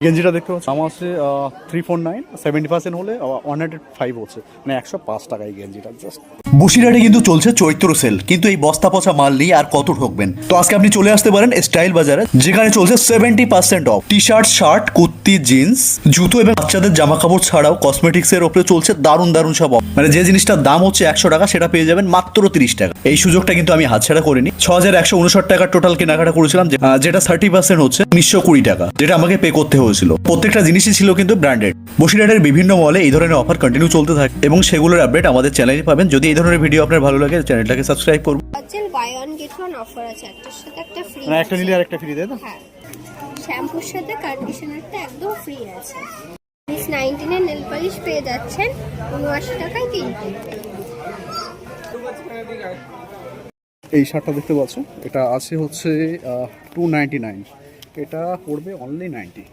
গেঞ্জিটা দেখতে পাচ্ছি আমার আছে 349, 70% হলে 105 হচ্ছে, মানে 105 টাকা এই গেঞ্জিটা। জাস্ট বসিরহাটে কিন্তু চলছে চৈত্র সেল, কিন্তু এই বস্তা পচা মাল নিয়ে আর কত ঠকবেন। তো আজকে আপনি চলে আসতে পারেন স্টাইল বাজারে, যেখানে চলছে 70% of. T shirt, shirt, kurti, jeans, জুতো এবং বাচ্চাদের জামা কাপড় ছাড়াও কসমেটিক্স এর উপরে চলছে দারুণ দারুণ সব অফ। মানে যে জিনিসটার দাম হচ্ছে 100 টাকা সেটা পেয়ে যাবেন মাত্র 30 টাকা। এই সুযোগটা কিন্তু আমি হাতছাড়া করিনি। 6159 টাকার টোটাল কেনাকাটা করেছিলাম, যেটা 30% হচ্ছে 1920 টাকা, যেটা আমাকে পে করতে হয়েছিল। প্রত্যেকটা জিনিসই ছিল কিন্তু ব্র্যান্ডেড। বসিরহাটের বিভিন্ন মলে এই ধরনের অফার কন্টিনিউ চলতে থাকে এবং সেগুলোর আপডেট আমাদের চ্যানেলে পাবেন। যদি এই ধরনের ভিডিও আপনার ভালো লাগে চ্যানেলটাকে সাবস্ক্রাইব করুন। আজকাল buy one get one offer আছে, একটার সাথে একটা ফ্রি। মানে একটা নিলে আর একটা ফ্রি, তাই তো? হ্যাঁ, শ্যাম্পুর সাথে কন্ডিশনারটা একদম ফ্রি আছে। 19 এর নেল পলিশ পেয়ে যাচ্ছেন 79 টাকায় তিনটে। এই শার্টটা দেখতে পাচ্ছ, এটা আছে হচ্ছে 299, এটা পড়বে অনলি 90।